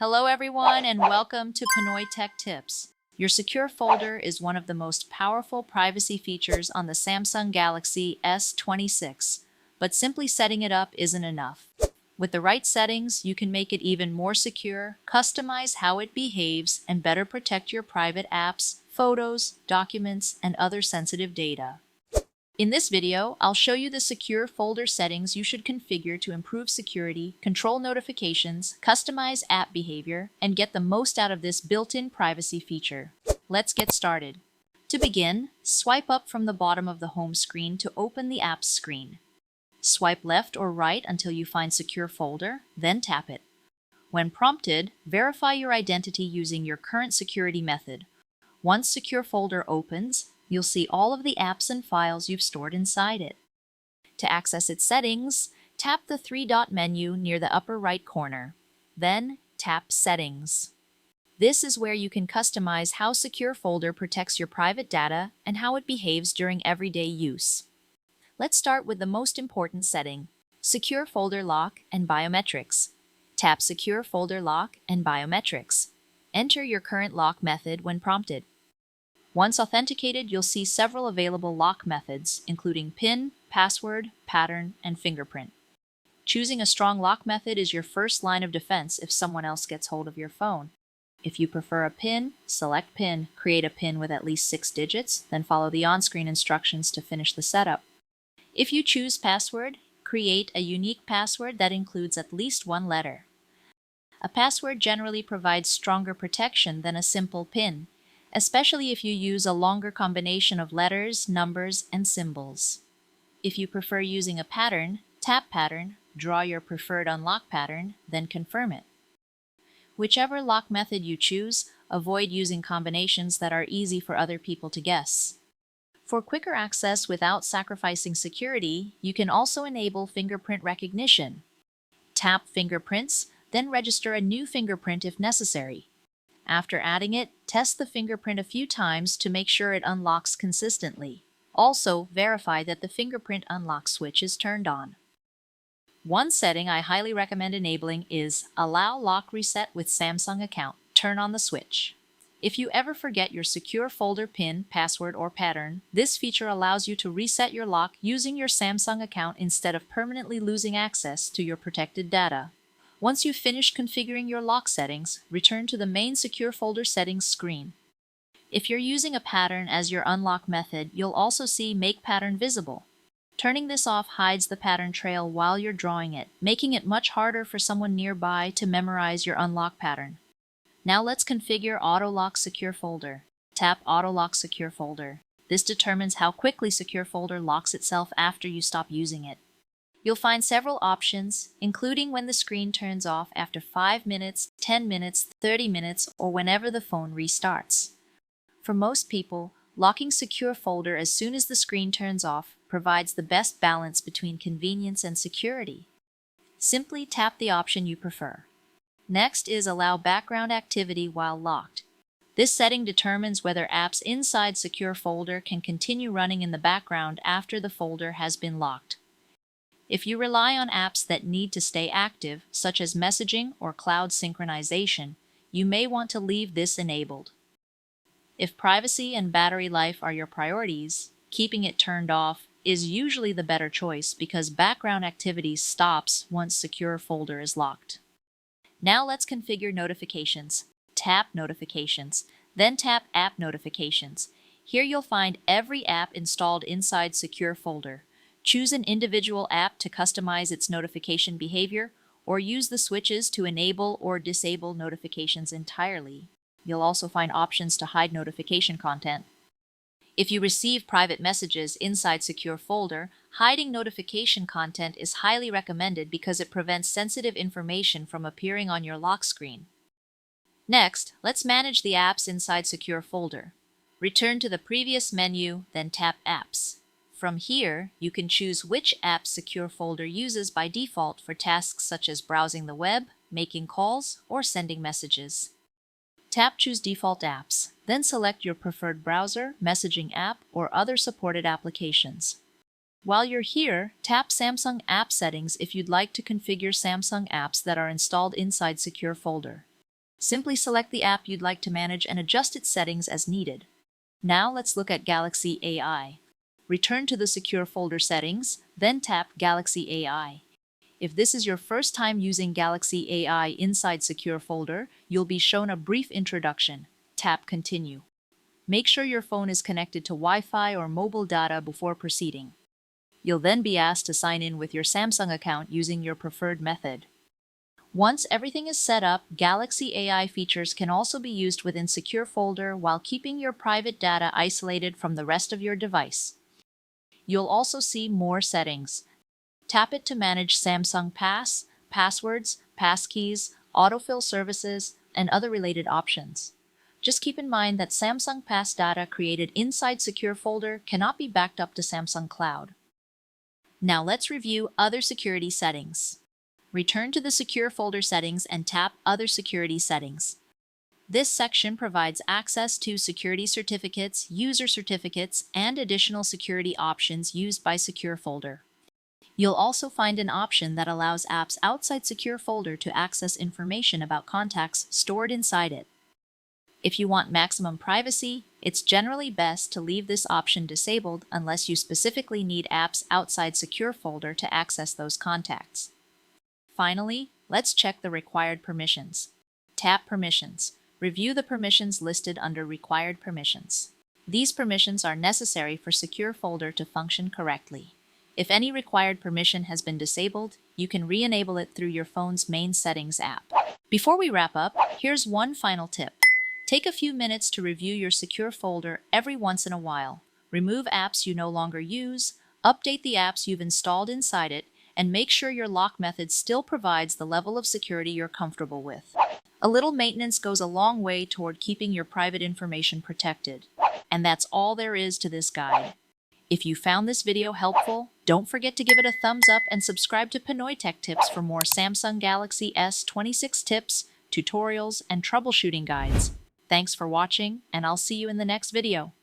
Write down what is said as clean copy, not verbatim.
Hello everyone and welcome to Pinoy Tech Tips. Your secure folder is one of the most powerful privacy features on the Samsung Galaxy S26, but simply setting it up isn't enough. With the right settings, you can make it even more secure, customize how it behaves, and better protect your private apps, photos, documents, and other sensitive data. In this video, I'll show you the secure folder settings you should configure to improve security, control notifications, customize app behavior, and get the most out of this built-in privacy feature. Let's get started. To begin, swipe up from the bottom of the home screen to open the apps screen. Swipe left or right until you find Secure Folder, then tap it. When prompted, verify your identity using your current security method. Once Secure Folder opens, you'll see all of the apps and files you've stored inside it. To access its settings, tap the three-dot menu near the upper right corner. Then, tap Settings. This is where you can customize how Secure Folder protects your private data and how it behaves during everyday use. Let's start with the most important setting, Secure Folder Lock and Biometrics. Tap Secure Folder Lock and Biometrics. Enter your current lock method when prompted. Once authenticated, you'll see several available lock methods, including PIN, password, pattern, and fingerprint. Choosing a strong lock method is your first line of defense if someone else gets hold of your phone. If you prefer a PIN, select PIN, create a PIN with at least 6 digits, then follow the on-screen instructions to finish the setup. If you choose password, create a unique password that includes at least one letter. A password generally provides stronger protection than a simple PIN, especially if you use a longer combination of letters, numbers, and symbols. If you prefer using a pattern, tap Pattern, draw your preferred unlock pattern, then confirm it. Whichever lock method you choose, avoid using combinations that are easy for other people to guess. For quicker access without sacrificing security, you can also enable fingerprint recognition. Tap Fingerprints, then register a new fingerprint if necessary. After adding it, test the fingerprint a few times to make sure it unlocks consistently. Also, verify that the fingerprint unlock switch is turned on. One setting I highly recommend enabling is Allow Lock Reset with Samsung Account. Turn on the switch. If you ever forget your secure folder PIN, password, or pattern, this feature allows you to reset your lock using your Samsung account instead of permanently losing access to your protected data. Once you've finished configuring your lock settings, return to the main Secure Folder settings screen. If you're using a pattern as your unlock method, you'll also see Make Pattern Visible. Turning this off hides the pattern trail while you're drawing it, making it much harder for someone nearby to memorize your unlock pattern. Now let's configure Auto Lock Secure Folder. Tap Auto Lock Secure Folder. This determines how quickly Secure Folder locks itself after you stop using it. You'll find several options, including when the screen turns off after 5 minutes, 10 minutes, 30 minutes, or whenever the phone restarts. For most people, locking Secure Folder as soon as the screen turns off provides the best balance between convenience and security. Simply tap the option you prefer. Next is Allow Background Activity while locked. This setting determines whether apps inside Secure Folder can continue running in the background after the folder has been locked. If you rely on apps that need to stay active, such as messaging or cloud synchronization, you may want to leave this enabled. If privacy and battery life are your priorities, keeping it turned off is usually the better choice because background activity stops once Secure Folder is locked. Now let's configure notifications. Tap Notifications, then tap App Notifications. Here you'll find every app installed inside Secure Folder. Choose an individual app to customize its notification behavior, or use the switches to enable or disable notifications entirely. You'll also find options to hide notification content. If you receive private messages inside Secure Folder, hiding notification content is highly recommended because it prevents sensitive information from appearing on your lock screen. Next, let's manage the apps inside Secure Folder. Return to the previous menu, then tap Apps. From here, you can choose which app Secure Folder uses by default for tasks such as browsing the web, making calls, or sending messages. Tap Choose Default Apps, then select your preferred browser, messaging app, or other supported applications. While you're here, tap Samsung App Settings if you'd like to configure Samsung apps that are installed inside Secure Folder. Simply select the app you'd like to manage and adjust its settings as needed. Now let's look at Galaxy AI. Return to the Secure Folder settings, then tap Galaxy AI. If this is your first time using Galaxy AI inside Secure Folder, you'll be shown a brief introduction. Tap Continue. Make sure your phone is connected to Wi-Fi or mobile data before proceeding. You'll then be asked to sign in with your Samsung account using your preferred method. Once everything is set up, Galaxy AI features can also be used within Secure Folder while keeping your private data isolated from the rest of your device. You'll also see more settings. Tap it to manage Samsung Pass, passwords, passkeys, autofill services, and other related options. Just keep in mind that Samsung Pass data created inside Secure Folder cannot be backed up to Samsung Cloud. Now let's review other security settings. Return to the Secure Folder settings and tap Other Security Settings. This section provides access to security certificates, user certificates, and additional security options used by Secure Folder. You'll also find an option that allows apps outside Secure Folder to access information about contacts stored inside it. If you want maximum privacy, it's generally best to leave this option disabled unless you specifically need apps outside Secure Folder to access those contacts. Finally, let's check the required permissions. Tap Permissions. Review the permissions listed under Required Permissions. These permissions are necessary for Secure Folder to function correctly. If any required permission has been disabled, you can re-enable it through your phone's main settings app. Before we wrap up, here's one final tip. Take a few minutes to review your Secure Folder every once in a while. Remove apps you no longer use, update the apps you've installed inside it, and make sure your lock method still provides the level of security you're comfortable with. A little maintenance goes a long way toward keeping your private information protected. And that's all there is to this guide. If you found this video helpful, don't forget to give it a thumbs up and subscribe to Pinoy Tech Tips for more Samsung Galaxy S26 tips, tutorials, and troubleshooting guides. Thanks for watching, and I'll see you in the next video.